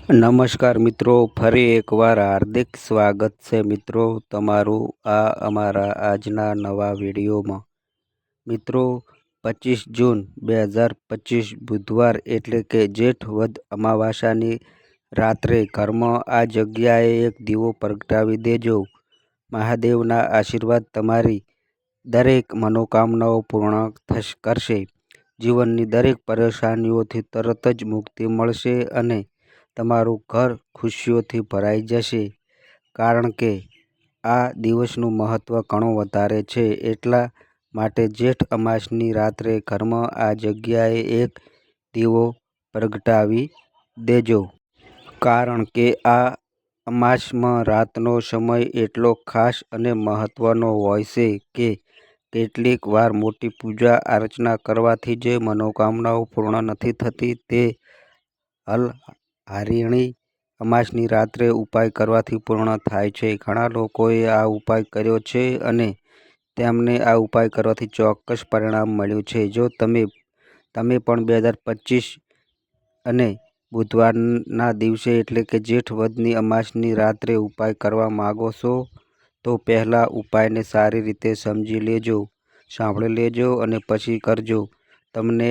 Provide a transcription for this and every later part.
નમસ્કાર મિત્રો, ફરી એકવાર હાર્દિક સ્વાગત છે મિત્રો તમારું આ અમારા આજના નવા વિડીયોમાં। મિત્રો 25 જૂન 2025 બુધવાર એટલે કે જેઠ વદ અમાવાસ્યાની રાત્રે ઘરમાં આ જગ્યાએ એક દીવો પ્રગટાવી દેજો। મહાદેવના આશીર્વાદ તમારી દરેક મનોકામનાઓ પૂર્ણ કરશે। જીવનની દરેક પરેશાનીઓથી તરત જ મુક્તિ મળશે અને તમારું ઘર ખુશીઓથી ભરાઈ જશે। કારણ કે આ દિવસનું મહત્ત્વ ઘણું વધારે છે, એટલા માટે જેઠ અમાસની રાત્રે ઘરમાં આ જગ્યાએ એક દીવો પ્રગટાવી દેજો। કારણ કે આ અમાસમાં રાતનો સમય એટલો ખાસ અને મહત્ત્વનો હોય છે કે કેટલીક વાર મોટી પૂજા અર્ચના કરવાથી જે મનોકામનાઓ પૂર્ણ નથી થતી તે હલહારિણી અમાસની રાત્રે ઉપાય કરવાથી પૂર્ણ થાય છે। ઘણા લોકોએ આ ઉપાય કર્યો છે અને તેમને આ ઉપાય કરવાથી ચોક્કસ પરિણામ મળ્યું છે। જો તમે પણ 2025 અને બુધવારના દિવસે એટલે કે જેઠ વદની અમાસની રાત્રે ઉપાય કરવા માગો છો તો પહેલાં ઉપાયને સારી રીતે સમજી લેજો, સાંભળી લેજો અને પછી કરજો। તમને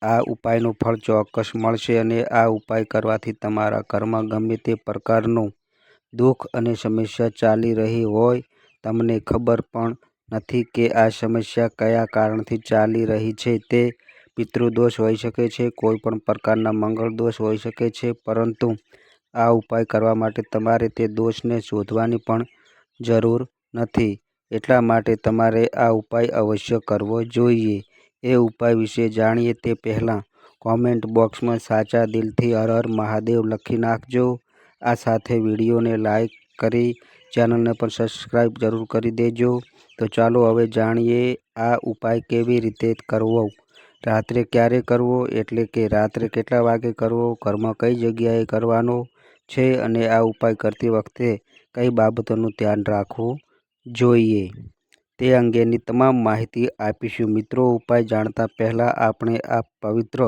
આ ઉપાયનું ફળ ચોક્કસ મળશે અને આ ઉપાય કરવાથી તમારા ઘરમાં ગમે તે પ્રકારનું દુઃખ અને સમસ્યા ચાલી રહી હોય, તમને ખબર પણ નથી કે આ સમસ્યા કયા કારણથી ચાલી રહી છે, તે પિતૃદોષ હોઈ શકે છે, કોઈ પણ પ્રકારના મંગળ દોષ હોઈ શકે છે, પરંતુ આ ઉપાય કરવા માટે તમારે તે દોષને શોધવાની પણ જરૂર નથી। એટલા માટે તમારે આ ઉપાય અવશ્ય કરવો જોઈએ। એ ઉપાય વિશે જાણીએ તે પહેલાં કોમેન્ટ બોક્સમાં સાચા દિલથી હર હર મહાદેવ લખી નાખજો। આ સાથે વિડીયોને લાઈક કરી ચેનલને પણ સબસ્ક્રાઈબ જરૂર કરી દેજો। તો ચાલો હવે જાણીએ આ ઉપાય કેવી રીતે કરવો, રાત્રે ક્યારે કરવો એટલે કે રાત્રે કેટલા વાગે કરવો, ઘરમાં કઈ જગ્યાએ કરવાનો છે અને આ ઉપાય કરતી વખતે કઈ બાબતોનું ધ્યાન રાખવું જોઈએ, તે અંગેની તમામ માહિતી આપીશું। મિત્રો, ઉપાય જાણતા પહેલાં આપણે આ પવિત્ર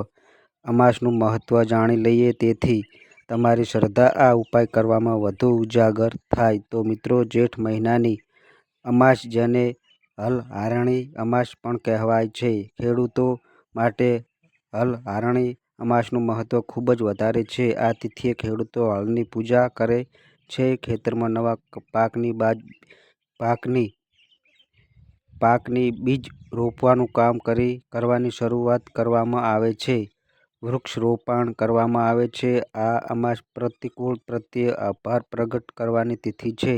અમાસનું મહત્ત્વ જાણી લઈએ, તેથી તમારી શ્રદ્ધા આ ઉપાય કરવામાં વધુ ઉજાગર થાય। તો મિત્રો, જેઠ મહિનાની અમાસ, જેને હલહારિણી અમાસ પણ કહેવાય છે, ખેડૂતો માટે હલહારિણી અમાસનું મહત્ત્વ ખૂબ જ વધારે છે। આ તિથિએ ખેડૂતો હળની પૂજા કરે છે, ખેતરમાં નવા પાકની બીજ રોપવાનું કામ કરવાની શરૂઆત કરવામાં આવે છે, વૃક્ષારોપણ કરવામાં આવે છે। આ અમાસ પ્રકૃતિ પ્રત્યે આભાર પ્રગટ કરવાની તિથિ છે।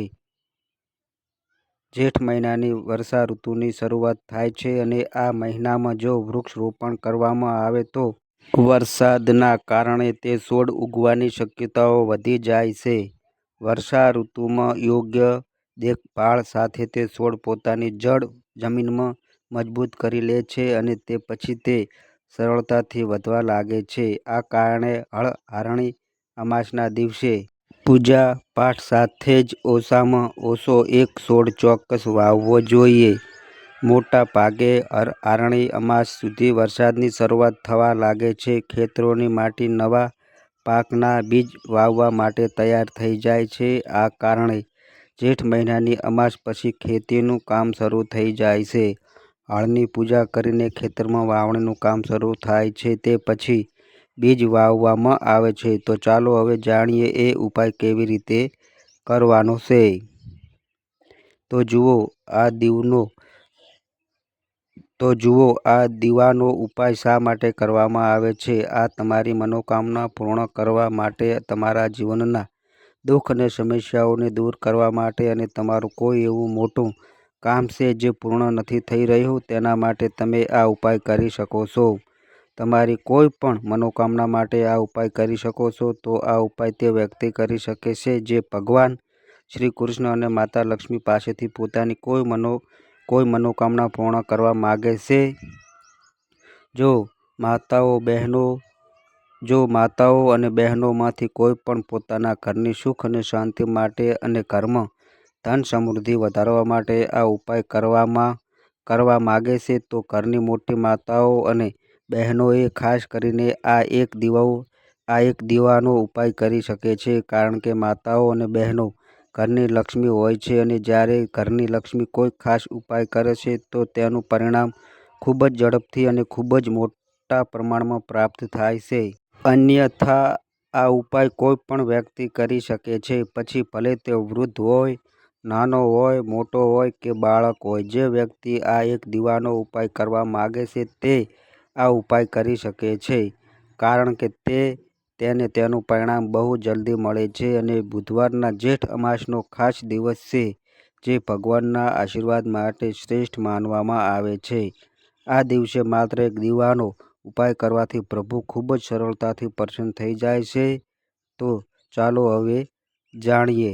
જેઠ મહિનાની વર્ષા ઋતુની શરૂઆત થાય છે અને આ મહિનામાં જો વૃક્ષારોપણ કરવામાં આવે તો વરસાદના કારણે તે છોડ ઉગવાની શક્યતાઓ વધી જાય છે। વર્ષા ઋતુમાં યોગ્ય દેખભાળ સાથે તે છોડ પોતાની જડ જમીનમાં મજબૂત કરી લે છે અને તે પછી તે સરળતાથી વધવા લાગે છે। આ કારણે હલહારિણી અમાસના દિવસે પૂજા પાઠ સાથે જ ઓછામાં ઓછો એક છોડ ચોક્કસ વાવવો જોઈએ। મોટા ભાગે હલહારિણી અમાસ સુધી વરસાદની શરૂઆત થવા લાગે છે, ખેતરોની માટી નવા પાકના બીજ વાવવા માટે તૈયાર થઈ જાય છે। આ કારણે જેઠ મહિનાની અમાસ પછી ખેતીનું કામ શરૂ થઈ જાય છે। હળની પૂજા કરીને ખેતરમાં વાવણીનું કામ શરૂ થાય છે, તે પછી બીજ વાવવામાં આવે છે। તો ચાલો હવે જાણીએ એ ઉપાય કેવી રીતે કરવાનો છે। તો જુઓ આ દીવાનો ઉપાય શા માટે કરવામાં આવે છે। આ તમારી મનોકામના પૂર્ણ કરવા માટે, તમારા જીવનના દુઃખ અને સમસ્યાઓને દૂર કરવા માટે અને તમારું કોઈ એવું મોટું કામ છે જે પૂર્ણ નથી થઈ રહ્યું તેના માટે તમે આ ઉપાય કરી શકો છો। તમારી કોઈ પણ મનોકામના માટે આ ઉપાય કરી શકો છો। તો આ ઉપાય તે વ્યક્તિ કરી શકે છે જે ભગવાન શ્રી કૃષ્ણ અને માતા લક્ષ્મી પાસેથી પોતાની કોઈ મનોકામના પૂર્ણ કરવા માગે છે। જો માતાઓ અને બહેનોમાંથી કોઈ પણ પોતાના ઘરની સુખ અને શાંતિ માટે અને ઘરમાં ધન સમૃદ્ધિ વધારવા માટે આ ઉપાય કરવા માગે છે, તો ઘરની મોટી માતાઓ અને બહેનોએ ખાસ કરીને આ આ એક દીવાનો ઉપાય કરી શકે છે, કારણ કે માતાઓ અને બહેનો ઘરની લક્ષ્મી હોય છે અને જ્યારે ઘરની લક્ષ્મી કોઈ ખાસ ઉપાય કરે છે તો તેનું પરિણામ ખૂબ જ ઝડપથી અને ખૂબ જ મોટા પ્રમાણમાં પ્રાપ્ત થાય છે. અન્યથા આ ઉપાય કોઈ પણ વ્યક્તિ કરી શકે છે, પછી ભલે તે વૃદ્ધ હોય, નાનો હોય, મોટો હોય કે બાળક હોય. જે વ્યક્તિ આ એક દીવાનો ઉપાય કરવા માગે છે તે આ ઉપાય કરી શકે છે, કારણ કે તેને તેનું પરિણામ બહુ જલ્દી મળે છે અને બુધવારના જેઠ અમાસનો ખાસ દિવસ છે, જે ભગવાનના આશીર્વાદ માટે શ્રેષ્ઠ માનવામાં આવે છે. આ દિવસે માત્ર એક દીવાનો ઉપાય કરવાથી પ્રભુ ખૂબ જ સરળતાથી પ્રસન્ન થઈ જાય છે. તો ચાલો હવે જાણીએ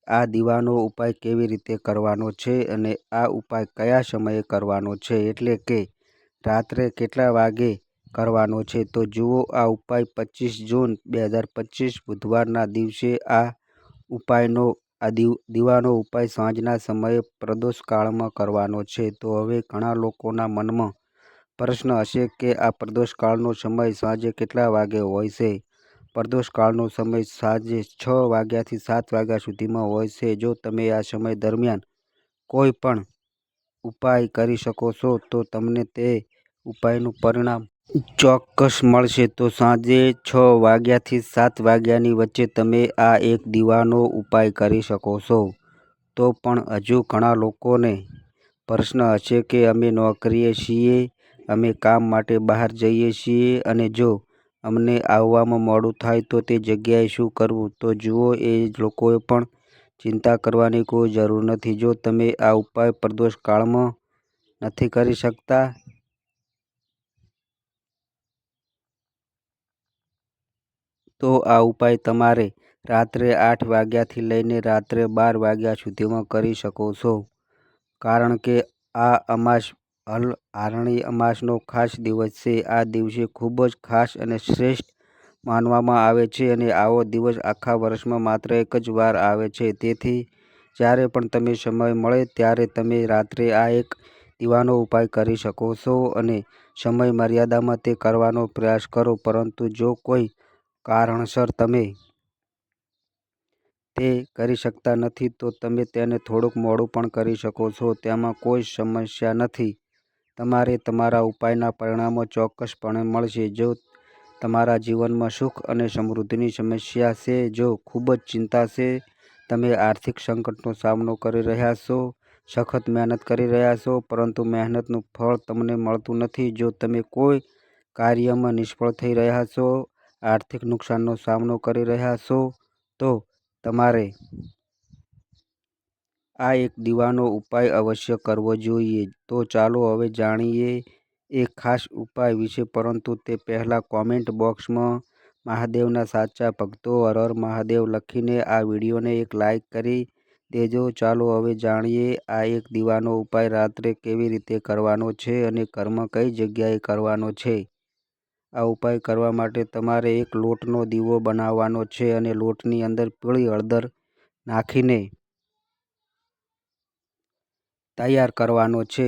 આ દીવાનો ઉપાય કેવી રીતે કરવાનો છે અને આ ઉપાય કયા સમયે કરવાનો છે, એટલે કે રાત્રે કેટલા વાગે કરવાનો છે. તો જુઓ, આ ઉપાય 25 જૂન 2025 બુધવારના દિવસે આ દીવાનો ઉપાય સાંજના સમયે પ્રદોષકાળમાં કરવાનો છે. તો હવે ઘણા લોકોના મનમાં પ્રશ્ન હશે કે આ પ્રદોષકાળનો સમય સાંજે કેટલા વાગે હોય છે. પ્રદોષકાળનો સમય સાંજે 6 વાગ્યાથી 7 વાગ્યા સુધીમાં હોય છે. જો તમે આ સમય દરમિયાન કોઈ પણ ઉપાય કરી શકો છો તો તમને તે ઉપાયનું પરિણામ ચોક્કસ મળશે. તો સાંજે 6 વાગ્યાથી 7 વાગ્યાની વચ્ચે તમે આ એક દીવાનો ઉપાય કરી શકો છો. તો પણ હજુ ઘણા લોકોને પ્રશ્ન હશે કે અમે નોકરીએ છીએ, અમે કામ માટે બહાર જઈએ છીએ અને જો અમને આવવામાં મોડું થાય તો તે જગ્યાએ શું કરવું? તો જુઓ, એ લોકોએ પણ ચિંતા કરવાની કોઈ જરૂર નથી. જો તમે આ ઉપાય પ્રદોષકાળમાં નથી કરી શકતા તો આ ઉપાય તમારે રાત્રે 8 વાગ્યાથી લઈને રાત્રે 12 વાગ્યા સુધીમાં કરી શકો છો, કારણ કે આ અમાસ આરણી અમાસનો ખાસ દિવસ છે. આ દિવસે ખૂબ જ ખાસ અને શ્રેષ્ઠ માનવામાં આવે છે અને આવો દિવસ આખા વર્ષમાં માત્ર એક જ વાર આવે છે. તેથી જ્યારે પણ તમને સમય મળે ત્યારે તમે રાત્રે આ એક દીવાનો ઉપાય કરી શકો છો અને સમય મર્યાદામાં તે કરવાનો પ્રયાસ કરો. પરંતુ જો કોઈ કારણસર તમે તે કરી શકતા નથી તો તમે તેને થોડુંક મોડું પણ કરી શકો છો. તેમાં કોઈ સમસ્યા નથી. તમારે તમારા ઉપાયના પરિણામો ચોક્કસપણે મળશે. જો તમારા જીવનમાં સુખ અને સમૃદ્ધિની સમસ્યા છે, જો ખૂબ જ ચિંતા છે, તમે આર્થિક સંકટનો સામનો કરી રહ્યા છો, સખત મહેનત કરી રહ્યા છો પરંતુ મહેનતનું ફળ તમને મળતું નથી, જો તમે કોઈ કાર્યમાં નિષ્ફળ થઈ રહ્યા છો, આર્થિક નુકસાનનો સામનો કરી રહ્યા છો, તો તમારે આ એક દીવાનો ઉપાય અવશ્ય કરવો જોઈએ. તો ચાલો હવે જાણીએ એ ખાસ ઉપાય વિશે. પરંતુ તે પહેલાં કોમેન્ટ બોક્સમાં મહાદેવના સાચા ભક્તો હર હર મહાદેવ લખીને આ વિડીયોને એક લાઈક કરી દેજો. ચાલો હવે જાણીએ આ એક દીવાનો ઉપાય રાત્રે કેવી રીતે કરવાનો છે અને ઘરમાં કઈ જગ્યાએ કરવાનો છે. આ ઉપાય કરવા માટે તમારે એક લોટનો દીવો બનાવવાનો છે અને લોટની અંદર પીળી હળદર નાખીને તૈયાર કરવાનો છે.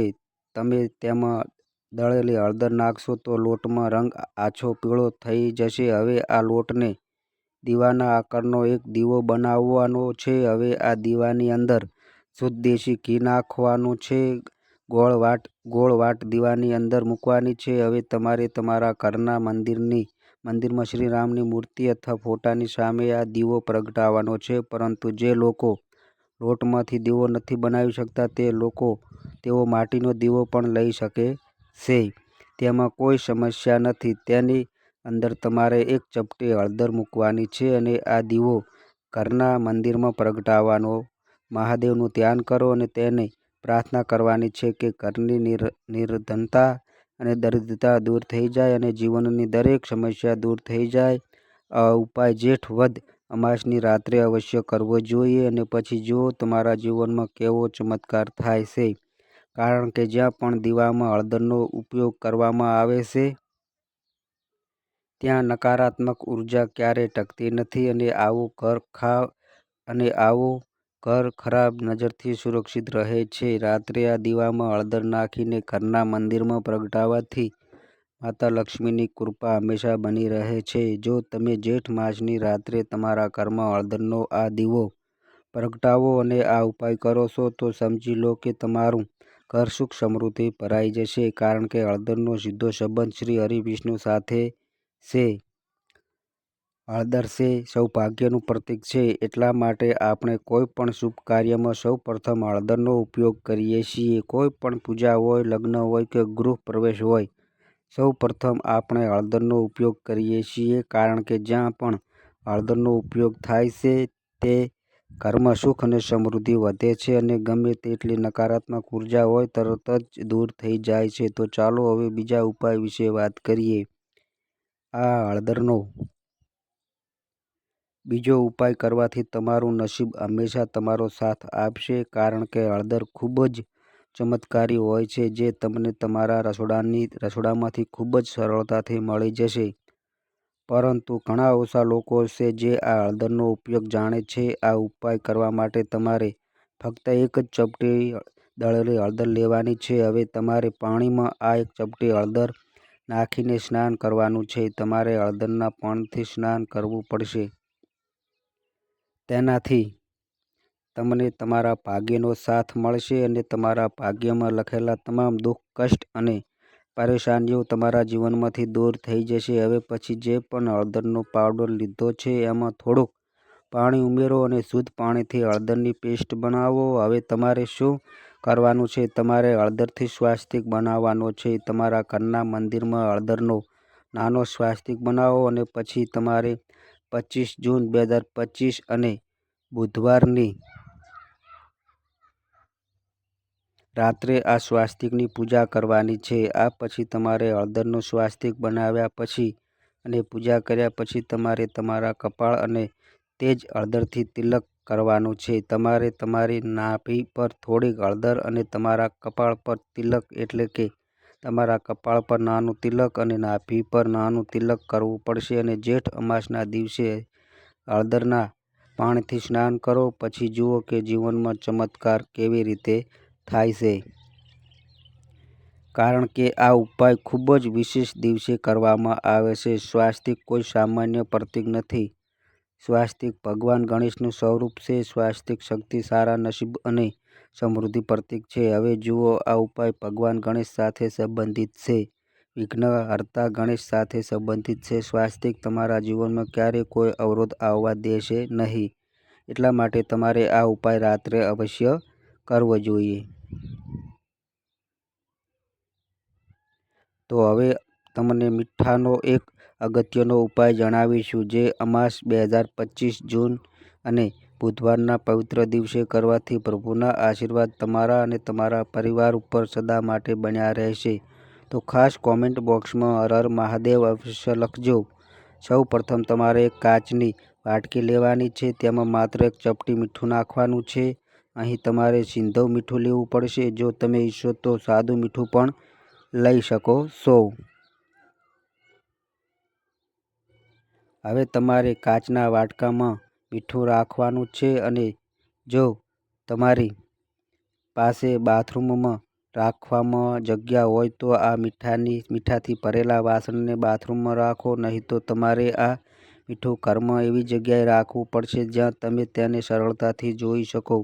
તમે તેમાં દળેલી હળદર નાખશો તો લોટમાં રંગ આછો પીળો થઈ જશે. હવે આ લોટને દીવાના આકારનો એક દીવો બનાવવાનો છે. હવે આ દીવાની અંદર શુદ્ધ દેશી ઘી નાખવાનું છે. ગોળ વાટ દીવાની અંદર મૂકવાની છે. હવે તમારે તમારા ઘરના મંદિરમાં શ્રીરામની મૂર્તિ અથવા ફોટાની સામે આ દીવો પ્રગટાવવાનો છે. પરંતુ જે લોકો લોટમાંથી દીવો નથી બનાવી શકતા તે લોકો તેઓ માટીનો દીવો પણ લઈ શકે છે. તેમાં કોઈ સમસ્યા નથી. તેની અંદર તમારે એક ચપટી હળદર મૂકવાની છે અને આ દીવો ઘરના મંદિરમાં પ્રગટાવવાનો. મહાદેવનું ધ્યાન કરો અને તેને પ્રાર્થના કરવાની છે કે ઘરની નિર્ધનતા અને દરિદ્રતા દૂર થઈ જાય અને જીવનની દરેક સમસ્યા દૂર થઈ જાય. આ ઉપાય જેઠ વદ અમાસની રાત્રે અવશ્ય કરવો જોઈએ અને પછી જુઓ તમારા જીવનમાં કેવો ચમત્કાર થાય છે, કારણ કે જ્યાં પણ દીવામાં હળદરનો ઉપયોગ કરવામાં આવે છે ત્યાં નકારાત્મક ઉર્જા ક્યારેય ટકતી નથી અને આવું ઘર ખરાબ નજરથી સુરક્ષિત રહે છે. રાત્રે આ દીવામાં હળદર નાખીને ઘરના મંદિરમાં પ્રગટાવવાથી માતા લક્ષ્મીની કૃપા હંમેશા બની રહે છે. જો તમે જેઠ માસની રાત્રે તમારા ઘરમાં હળદરનો આ દીવો પ્રગટાવો અને આ ઉપાય કરો છો તો સમજી લો કે તમારું ઘર સુખ સમૃદ્ધિ ભરાઈ જશે, કારણ કે હળદરનો સીધો સંબંધ શ્રી હરિવિષ્ણુ સાથે છે. હળદર છે સૌભાગ્યનું પ્રતીક છે. એટલા માટે આપણે કોઈ પણ શુભ કાર્યમાં સૌ પ્રથમ હળદરનો ઉપયોગ કરીએ છીએ. કોઈ પણ પૂજા હોય, લગ્ન હોય કે ગૃહ પ્રવેશ હોય, સૌ પ્રથમ આપણે હળદરનો ઉપયોગ કરીએ છીએ, કારણ કે જ્યાં પણ હળદરનો ઉપયોગ થાય છે તે ઘરમાં સુખ અને સમૃદ્ધિ વધે છે અને ગમે તેટલી નકારાત્મક ઉર્જા હોય તરત જ દૂર થઈ જાય છે. તો ચાલો હવે બીજા ઉપાય વિશે વાત કરીએ. આ હળદરનો બીજો ઉપાય કરવાથી તમારું નસીબ હંમેશા તમારો સાથ આપશે, કારણ કે હળદર ખૂબ જ ચમત્કારી હોય છે જે તમને તમારા રસોડામાંથી ખૂબ જ સરળતાથી મળી જશે. પરંતુ ઘણા ઓછા લોકો છે જે આ હળદરનો ઉપયોગ જાણે છે. આ ઉપાય કરવા માટે તમારે ફક્ત એક જ ચપટી દળેલી હળદર લેવાની છે. હવે તમારે પાણીમાં આ એક ચપટી હળદર નાખીને સ્નાન કરવાનું છે. તમારે હળદરના પાણીથી સ્નાન કરવું પડશે. તેનાથી તમને તમારા ભાગ્યનો સાથ મળશે અને તમારા ભાગ્યમાં લખેલા તમામ દુઃખ, કષ્ટ અને પરેશાનીઓ તમારા જીવનમાંથી દૂર થઈ જશે. હવે પછી જે પણ હળદરનો પાવડર લીધો છે એમાં થોડુંક પાણી ઉમેરો અને શુદ્ધ પાણીથી હળદરની પેસ્ટ બનાવો. હવે તમારે શું કરવાનું છે? તમારે હળદરથી સ્વાસ્તિક બનાવવાનો છે. તમારા ઘરના મંદિરમાં હળદરનો નાનો સ્વાસ્તિક બનાવો અને પછી તમારે 25 જૂન 2025 અને બુધવારની રાત્રે આ સ્વાસ્તિકની પૂજા કરવાની છે. આ પછી તમારે હળદરનો સ્વાસ્તિક બનાવ્યા પછી અને પૂજા કર્યા પછી તમારે તમારા કપાળ અને તે જ હળદરથી તિલક કરવાનું છે. તમારે તમારી નાભી પર થોડીક હળદર અને તમારા કપાળ પર તિલક એટલે કે તમારા કપાળ પર નાનું તિલક અને નાભી પર નાનું તિલક કરવું પડશે અને જેઠ અમાસના દિવસે હળદરના પાણીથી સ્નાન કરો. પછી જુઓ કે જીવનમાં ચમત્કાર કેવી રીતે થાય છે. કારણ કે આ ઉપાય ખૂબ જ વિશેષ દિવસે કરવામાં આવે છે. સ્વાસ્તિક કોઈ સામાન્ય પ્રતીક નથી. સ્વાસ્તિક ભગવાન ગણેશનું સ્વરૂપ છે. સ્વાસ્તિક શક્તિ, સારા નસીબ અને સમૃદ્ધિ પ્રતીક છે. હવે જુઓ, આ ઉપાય ભગવાન ગણેશ સાથે સંબંધિત છે. વિઘ્નહર્તા ગણેશ સાથે સંબંધિત છે. સ્વાસ્તિક તમારા જીવનમાં ક્યારેય કોઈ અવરોધ આવવા દેશે નહીં. એટલા માટે તમારે આ ઉપાય રાત્રે અવશ્ય કરવો જોઈએ. તો હવે તમને મીઠાનો એક અગત્યનો ઉપાય જણાવીશું, જે અમાસ 2025 જૂન અને બુધવારના પવિત્ર દિવસે કરવાથી પ્રભુના આશીર્વાદ તમારા અને તમારા પરિવાર ઉપર સદા માટે બન્યા રહેશે. તો ખાસ કોમેન્ટ બોક્સમાં હર હર મહાદેવ અવશ્ય લખજો. સૌ પ્રથમ તમારે એક કાચની વાટકી લેવાની છે. તેમાં માત્ર એક ચપટી મીઠું નાખવાનું છે. અહીં તમારે સિંધવ મીઠું લેવું પડશે. જો તમે ઈચ્છો તો સાદું મીઠું પણ લઈ શકો છો. હવે તમારે કાચના વાટકામાં મીઠું રાખવાનું છે અને જો તમારી પાસે બાથરૂમમાં રાખવામાં જગ્યા હોય તો આ મીઠાથી ભરેલા વાસણને બાથરૂમમાં રાખો. નહીં તો તમારે આ મીઠું ઘરમાં એવી જગ્યાએ રાખવું પડશે જ્યાં તમે તેને સરળતાથી જોઈ શકો.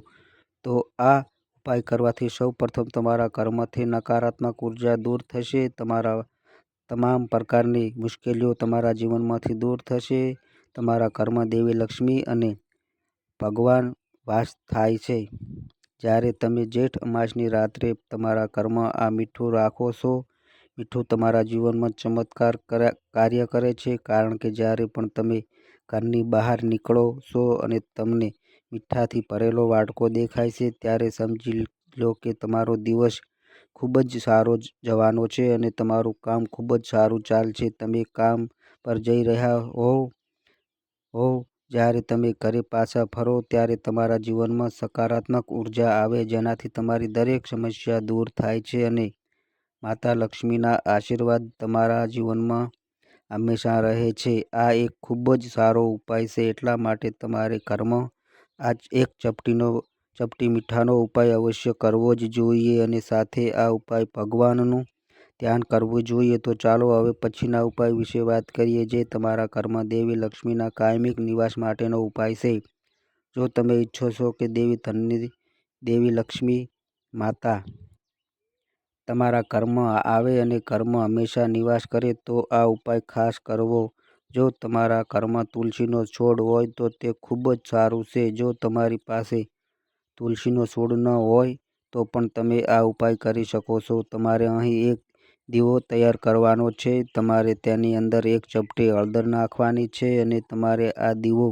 તો આ ઉપાય કરવાથી સૌ પ્રથમ તમારા ઘરમાંથી નકારાત્મક ઉર્જા દૂર થશે. તમારા તમામ પ્રકારની મુશ્કેલીઓ તમારા જીવનમાંથી દૂર થશે. તમારા ઘરમાં દેવી લક્ષ્મી અને ભગવાન વાસ થાય છે. જ્યારે તમે જેઠ અમાસની રાત્રે તમારા ઘરમાં આ મીઠું રાખો છો, મીઠું તમારા જીવનમાં ચમત્કાર કાર્ય કરે છે. કારણ કે જ્યારે પણ તમે ઘરની બહાર નીકળો છો અને તમને મીઠાથી ભરેલો વાટકો દેખાય છે, ત્યારે સમજી લો કે તમારો દિવસ ખૂબ જ સારો જવાનો છે અને તમારું કામ ખૂબ જ સારું ચાલશે. તમે કામ પર જઈ રહ્યા હોવ, જ્યારે તમે ઘરે પાછા ફરો ત્યારે તમારા જીવનમાં સકારાત્મક ઉર્જા આવે, જેનાથી તમારી દરેક સમસ્યા દૂર થાય છે અને માતા લક્ષ્મીના આશીર્વાદ તમારા જીવનમાં હંમેશા રહે છે. આ એક ખૂબ જ સારો ઉપાય છે. એટલા માટે તમારે ઘરમાં આ એક ચપટી મીઠાનો ઉપાય અવશ્ય કરવો જ જોઈએ અને સાથે આ ઉપાય ભગવાનનું ધ્યાન કરવું જોઈએ. તો ચાલો હવે પછીના ઉપાય વિશે વાત કરીએ, જે તમારા ઘરમાં દેવી લક્ષ્મીના કાયમિક નિવાસ માટેનો ઉપાય છે. જો તમે ઈચ્છો છો કે દેવી ધનની દેવી લક્ષ્મી માતા તમારા ઘરમાં આવે અને ઘરમાં હંમેશા નિવાસ કરે, તો આ ઉપાય ખાસ કરવો. જો તમારા ઘરમાં તુલસીનો છોડ હોય તો તે ખૂબ જ સારું છે. જો તમારી પાસે તુલસીનો છોડ ન હોય તો પણ તમે આ ઉપાય કરી શકો છો. તમારે અહીં એક દીવો તૈયાર કરવાનો છે. તમારે તેની અંદર એક ચપટી હળદર નાખવાની છે અને તમારે આ દીવો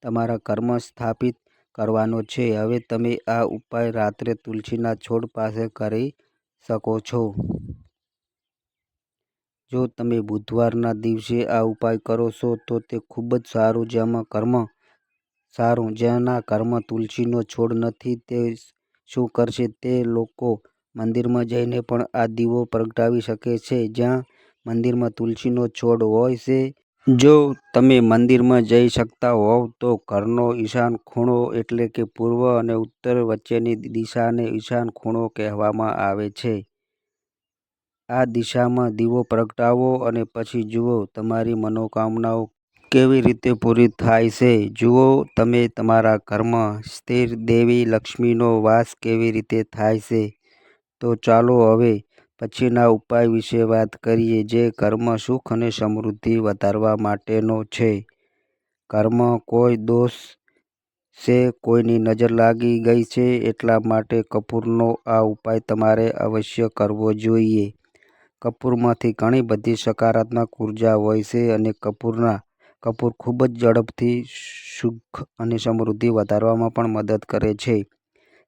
તમારા ઘરમાં સ્થાપિત કરવાનો છે. હવે તમે આ ઉપાય રાત્રે તુલસીના છોડ પાસે કરી શકો છો. જો તમે બુધવારના દિવસે આ ઉપાય કરો છો તો તે ખૂબ જ સારું. જેના ઘરમાં તુલસીનો છોડ નથી તે શું કરશે? તે લોકો મંદિરમાં જઈને પણ આ દીવો પ્રગટાવી શકે છે, જ્યાં મંદિરમાં તુલસીનો છોડ હોય છે. જો તમે મંદિરમાં જઈ શકતા હોવ તો ઘરનો ઈશાન ખૂણો એટલે કે પૂર્વ અને ઉત્તર વચ્ચેની દિશાને ઈશાન ખૂણો કહેવામાં આવે છે. આ દિશામાં દીવો પ્રગટાવો અને પછી જુઓ તમારી મનોકામનાઓ કેવી રીતે પૂરી થાય છે. જુઓ તમે તમારા ઘરમાં સ્થિર દેવી લક્ષ્મીનો વાસ કેવી રીતે થાય છે. તો ચાલો હવે પછીના ઉપાય વિશે વાત કરીએ, જે ઘરમાં સુખ અને સમૃદ્ધિ વધારવા માટેનો છે. ઘરમાં કોઈ દોષ છે, કોઈની નજર લાગી ગઈ છે, એટલા માટે કપૂરનો આ ઉપાય તમારે અવશ્ય કરવો જોઈએ. કપૂરમાંથી ઘણી બધી સકારાત્મક ઉર્જા હોય છે અને કપૂર ખૂબ જ ઝડપથી સુખ અને સમૃદ્ધિ વધારવામાં પણ મદદ કરે છે.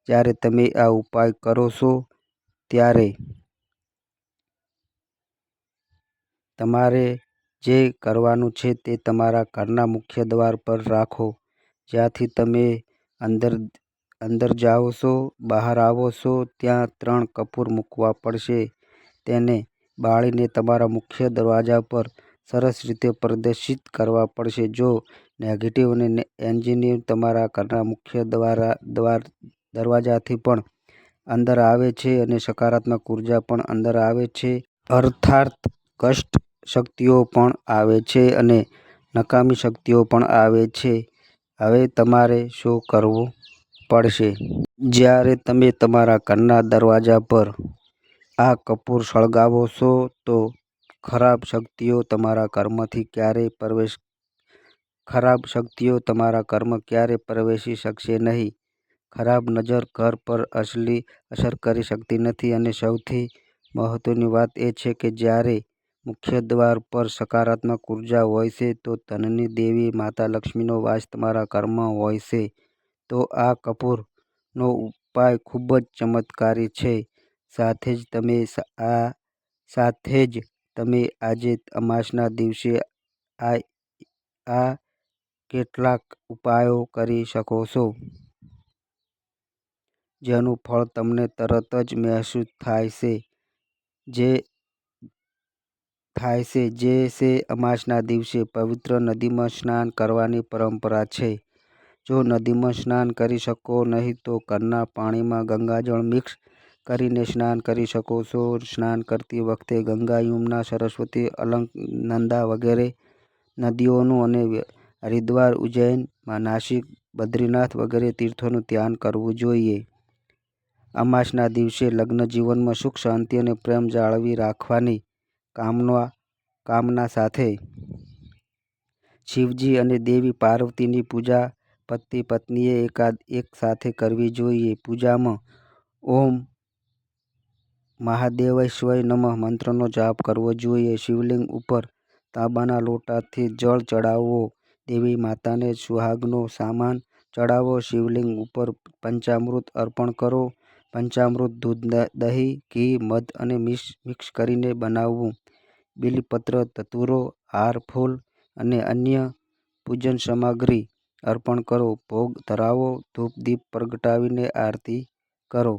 જ્યારે તમે આ ઉપાય કરો છો ત્યારે તમારે જે કરવાનું છે તે તમારા ઘરના મુખ્ય દ્વાર પર રાખો. જ્યાંથી તમે અંદર જાઓ છો, બહાર આવો છો, ત્યાં 3 કપૂર મૂકવા પડશે. તેને બાળીને તમારા મુખ્ય દરવાજા પર સરસ રીતે પ્રદર્શિત કરવા પડશે. જો નેગેટિવ અને એનર્જી તમારા ઘરના મુખ્ય દરવાજાથી પણ અંદર આવે છે અને સકારાત્મક ઉર્જા પણ અંદર આવે છે, અર્થાત કષ્ટ શક્તિઓ પણ આવે છે અને નકામી શક્તિઓ પણ આવે છે. હવે તમારે શું કરવું પડશે? જ્યારે તમે તમારા ઘરના દરવાજા પર આ કપૂર સળગાવો છો તો ખરાબ શક્તિઓ તમારા ઘરમાં ક્યારેય પ્રવેશી શકશે નહીં. ખરાબ નજર ઘર પર અસર કરી શકતી નથી. અને સૌથી મહત્વની વાત એ છે કે જ્યારે મુખ્ય દ્વાર પર સકારાત્મક ઉર્જા હોય છે તો ધનની દેવી માતા લક્ષ્મીનો વાસ તમારા ઘરમાં હોય છે. તો આ કપૂરનો ઉપાય ખૂબ જ ચમત્કારી છે. સાથે જ તમે આજે અમાસના દિવસે આ કેટલાક ઉપાયો કરી શકો છો, જેનું ફળ તમને તરત જ મહેસૂસ થાય છે. જે છે અમાસના દિવસે પવિત્ર નદીમાં સ્નાન કરવાની પરંપરા છે. જો નદીમાં સ્નાન કરી શકો નહીં તો ઘરના પાણીમાં ગંગાજળ મિક્સ કરીને સ્નાન કરી શકો છો. સ્નાન કરતી વખતે ગંગા, યમુના, સરસ્વતી, અલકનંદા વગેરે નદીઓનું અને હરિદ્વાર, ઉજ્જૈન, નાસિક, બદ્રીનાથ વગેરે તીર્થોનું ધ્યાન કરવું જોઈએ. અમાસના દિવસે લગ્ન જીવનમાં સુખ, શાંતિ અને પ્રેમ જાળવી રાખવાની કામના સાથે શિવજી અને દેવી પાર્વતીની પૂજા પતિ પત્નીએ એક સાથે કરવી જોઈએ. પૂજામાં ઓમ મહાદેવાય નમઃ મંત્રનો જાપ કરવો જોઈએ. શિવલિંગ ઉપર તાંબાના લોટાથી જળ ચડાવો. દેવી માતાને સુહાગનો સામાન ચડાવો. શિવલિંગ ઉપર પંચામૃત અર્પણ કરો. પંચામૃત દૂધ, દહીં, ઘી, મધ અને મિક્સ કરીને બનાવવું. બીલીપત્ર, ધતૂરો, હાર, ફૂલ અને અન્ય પૂજન સામગ્રી અર્પણ કરો. ભોગ ધરાવો. ધૂપ દીપ પ્રગટાવીને આરતી કરો.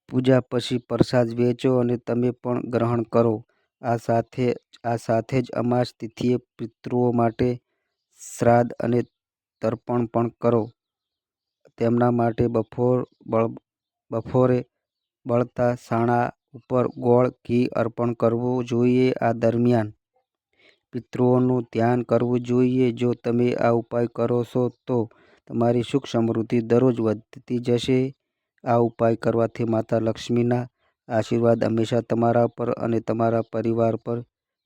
પૂજા પછી પ્રસાદ વહેંચો અને તમે પણ ગ્રહણ કરો. આ સાથે જ અમાસ તિથિએ પિતૃઓ માટે શ્રાદ્ધ અને તર્પણ પણ કરો. તેમના માટે બપોરે બળતા સાણા ઉપર ગોળ ઘી અર્પણ કરવું જોઈએ. આ દરમિયાન પિતૃઓનું ધ્યાન કરવું જોઈએ. જો તમે આ ઉપાય કરો છો તો તમારી સુખ સમૃદ્ધિ દરરોજ વધતી જશે. આ ઉપાય કરવાથી માતા લક્ષ્મીના આશીર્વાદ હંમેશા તમારા પર અને તમારા પરિવાર પર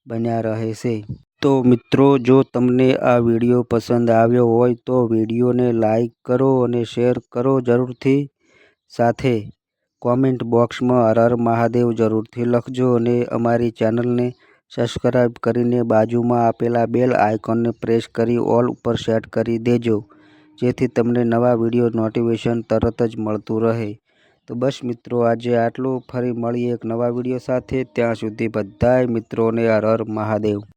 બન્યા રહેશે. તો મિત્રો, જો તમને આ વિડીયો પસંદ આવ્યો હોય તો વિડીયોને લાઈક કરો અને શેર કરો જરૂરથી. સાથે કોમેન્ટ બોક્સમાં હર હર મહાદેવ જરૂરથી લખજો અને અમારી ચેનલને સબસ્ક્રાઈબ કરીને બાજુમાં આપેલા બેલ આઇકોનને પ્રેસ કરી ઓલ ઉપર સેટ કરી દેજો, જેથી તમને નવા વિડીયો નોટિફિકેશન તરત જ મળતું રહે. તો બસ મિત્રો, આજે આટલું. ફરી મળીએ એક નવા વિડીયો સાથે. ત્યાં સુધી બધાય મિત્રોને હર હર મહાદેવ.